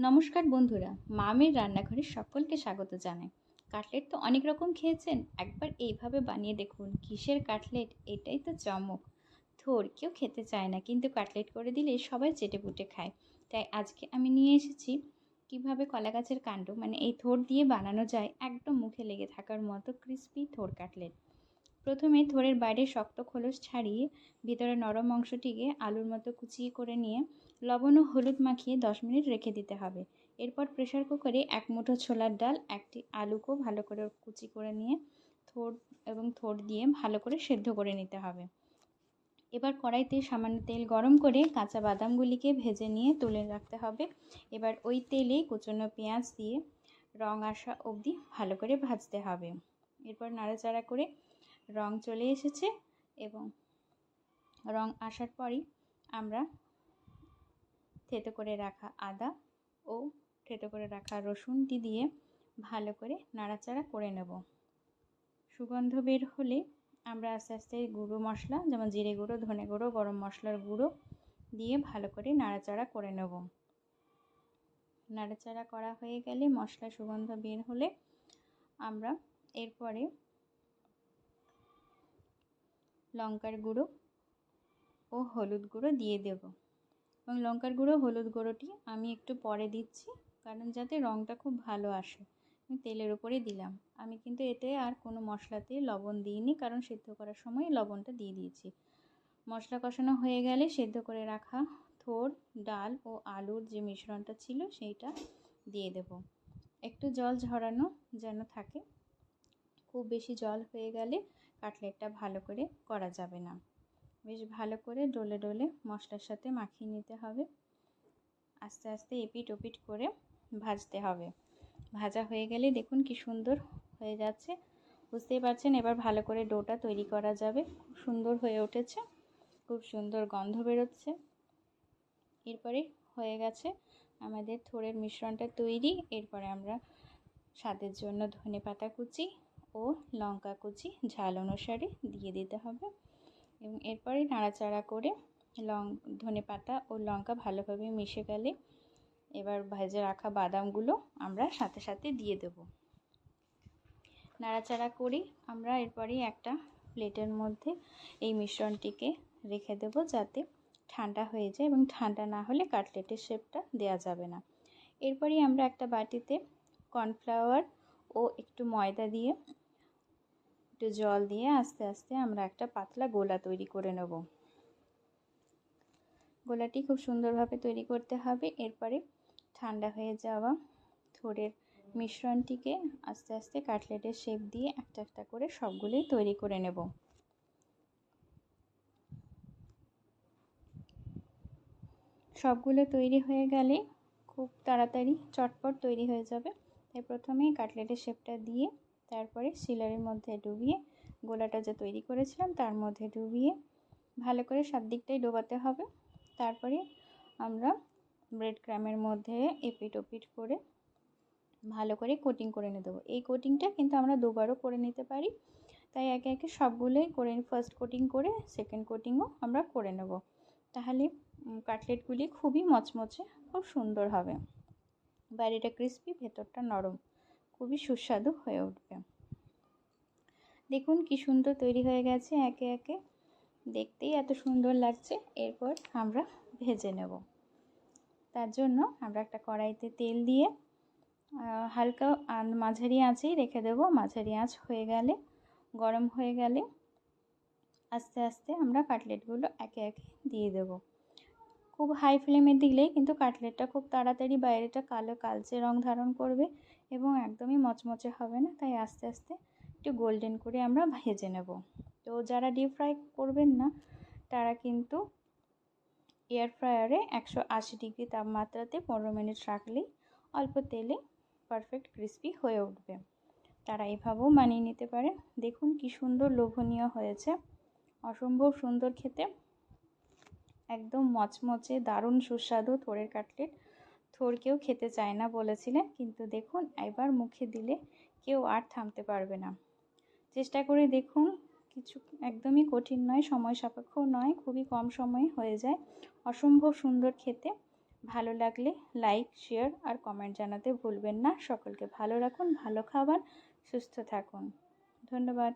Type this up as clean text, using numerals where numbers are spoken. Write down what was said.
নমস্কার বন্ধুরা, মামের রান্নাঘরে সকলকে স্বাগত জানাই। কাটলেট তো অনেক রকম খেয়েছেন, একবার এইভাবে বানিয়ে দেখুন। কিসের কাটলেট, এটাই তো চমক। থোড় কেউ খেতে চায় না, কিন্তু কাটলেট করে দিলে সবাই চেটেপুটে খায়। তাই আজকে আমি নিয়ে এসেছি কিভাবে কলা গাছের কাণ্ড মানে এই থোড় দিয়ে বানানো যায় একদম মুখে লেগে থাকার মতো ক্রিস্পি থোড় কাটলেট। প্রথমে থোড়ের বাইরে শক্ত খোলস ছাড়িয়ে ভিতরে নরম অংশটিকে আলুর মতো কুচিয়ে করে নিয়ে লবণ ও হলুদ মাখিয়ে 10 মিনিট রেখে দিতে হবে। এরপর প্রেসার কুকারে 1 মুঠো ছোলার ডাল, একটি আলুকেও ভালো করে কুচি করে নিয়ে থোড় দিয়ে ভালো করে সেদ্ধ করে নিতে হবে। এবার কড়াইতে সামান্য তেল গরম করে কাঁচা বাদামগুলিকে ভেজে নিয়ে তুলে রাখতে হবে। এবার ওই তেলে কুচনো পেঁয়াজ দিয়ে রং আসা অবধি ভালো করে ভাজতে হবে। এরপর নাড়াচাড়া করে রং চলে এসেছে এবং রং আসার পরই আমরা থেতো করে রাখা আদা ও থেতো করে রাখা রসুনটি দিয়ে ভালো করে নাড়াচাড়া করে নেব। সুগন্ধ বের হলে আমরা আস্তে আস্তে গুঁড়ো মশলা যেমন জিরে গুঁড়ো, ধনে গুঁড়ো, গরম মশলার গুঁড়ো দিয়ে ভালো করে নাড়াচাড়া করে নেব। নাড়াচাড়া করা হয়ে গেলে মশলা সুগন্ধ বের হলে আমরা এরপরে লঙ্কার গুঁড়ো ও হলুদ গুঁড়ো দিয়ে দেব। এবং লঙ্কার গুঁড়ো হলুদ গুঁড়োটি আমি একটু পরে দিচ্ছি, কারণ যাতে রঙটা খুব ভালো আসে। আমি তেলের উপরে দিলাম, আমি কিন্তু এতে আর কোনো মশলাতে লবণ দিইনি, কারণ সেদ্ধ করার সময় লবণটা দিয়ে দিয়েছি। মশলা কষানো হয়ে গেলে সেদ্ধ করে রাখা থোড়, ডাল ও আলুর যে মিশ্রণটা ছিল সেইটা দিয়ে দেব। একটু জল ঝরানো যেন থাকে, খুব বেশি জল হয়ে গেলে কাটলেটটা ভালো করে করা যাবে না। বেশ ভালো করে ডলে ডলে মশলার সাথে মাখিয়ে নিতে হবে। আস্তে আস্তে এপিট ওপিট করে ভাজতে হবে। ভাজা হয়ে গেলে দেখুন কি সুন্দর হয়ে যাচ্ছে, বুঝতেই পারছেন। এবার ভালো করে ডোটা তৈরি করা যাবে। খুব সুন্দর হয়ে উঠেছে, খুব সুন্দর গন্ধ বেরোচ্ছে। এরপরে হয়ে গেছে আমাদের থোড়ের মিশ্রণটা তৈরি। এরপরে আমরা স্বাদের জন্য ধনেপাতা কুচি ও লঙ্কা কুচি ঝাল অনুসারে দিয়ে দিতে হবে এবং এরপরে নাড়াচাড়া করে ধনেপাতা ও লঙ্কা ভালোভাবে মিশে গেলে এবার ভেজে রাখা বাদামগুলো আমরা সাথে সাথে দিয়ে দেব। নাড়াচাড়া করি আমরা এরপরেই একটা প্লেটের মধ্যে এই মিশ্রণটিকে রেখে দেব, যাতে ঠান্ডা হয়ে যায়, এবং ঠান্ডা না হলে কাটলেটের শেপটা দেওয়া যাবে না। এরপরেই আমরা একটা বাটিতে কর্নফ্লাওয়ার ও একটু ময়দা দিয়ে একটু জল দিয়ে আস্তে আস্তে আমরা একটা পাতলা গোলা তৈরি করে নেব। গোলাটি খুব সুন্দরভাবে তৈরি করতে হবে। এরপরে ঠান্ডা হয়ে যাওয়া থোড়ের মিশ্রণটিকে আস্তে আস্তে কাটলেটের শেপ দিয়ে একটা একটা করে সবগুলোই তৈরি করে নেব। সবগুলো তৈরি হয়ে গেলে খুব তাড়াতাড়ি চটপট তৈরি হয়ে যাবে। তাই প্রথমেই কাটলেটের শেপটা দিয়ে তারপরে শিলারের মধ্যে ডুবিয়ে গোলাটা যে তৈরি করেছিলাম তার মধ্যে ডুবিয়ে ভালো করে সব দিকটাই ডোবাতে হবে। তারপরে আমরা ব্রেড ক্রামের মধ্যে এপিট ওপিট করে ভালো করে কোটিং করে নিয়ে দেবো। এই কোটিংটা কিন্তু আমরা দুবারও করে নিতে পারি, তাই একে একে সবগুলোই করে ফার্স্ট কোটিং করে সেকেন্ড কোটিংও আমরা করে নেব। তাহলে কাটলেটগুলি খুবই মচমচে, খুব সুন্দর হবে। বাইরেটা ক্রিস্পি, ভেতরটা নরম, খুবই সুস্বাদু হয়ে উঠবে। দেখুন কি সুন্দর তৈরি হয়ে গেছে একে একে, দেখতেই এত সুন্দর লাগছে। এরপর আমরা ভেজে নেব। তার জন্য আমরা একটা কড়াইতে তেল দিয়ে হালকা মাঝারি আঁচেই রেখে দেব। মাঝারি আঁচ হয়ে গেলে, গরম হয়ে গেলে আস্তে আস্তে আমরা কাটলেটগুলো একে একে দিয়ে দেব। খুব হাই ফ্লেমে দিলেই কিন্তু কাটলেটটা খুব তাড়াতাড়ি বাইরেটা কালো কালচে রং ধারণ করবে এবং একদমই মচমচে হবে না। তাই আস্তে আস্তে একটু গোল্ডেন করে আমরা ভেজে নেব। তো যারা ডিপ ফ্রাই করবেন না তারা কিন্তু এয়ার ফ্রায়ারে 180 ডিগ্রি তাপমাত্রাতে 15 মিনিট রাখলেই অল্প তেলে পারফেক্ট ক্রিস্পি হয়ে উঠবে। তারা এভাবেও বানিয়ে নিতে পারেন। দেখুন কি সুন্দর লোভনীয় হয়েছে, অসম্ভব সুন্দর খেতে, একদম মচমচে দারুণ সুস্বাদু থোড়ের কাটলেট। থোড় কেউ খেতে চায় না বলেছিলেন, কিন্তু দেখুন এবার মুখে দিলে কেউ আর থামতে পারবে না। চেষ্টা করে দেখুন, কিছু একদমই কঠিন নয়, সময় সাপেক্ষ নয়, খুবই কম সময়ে হয়ে যায়, অসম্ভব সুন্দর খেতে। ভালো লাগলে লাইক, শেয়ার আর কমেন্ট জানাতে ভুলবেন না। সকলকে ভালো রাখুন, ভালো খাবার, সুস্থ থাকুন। ধন্যবাদ।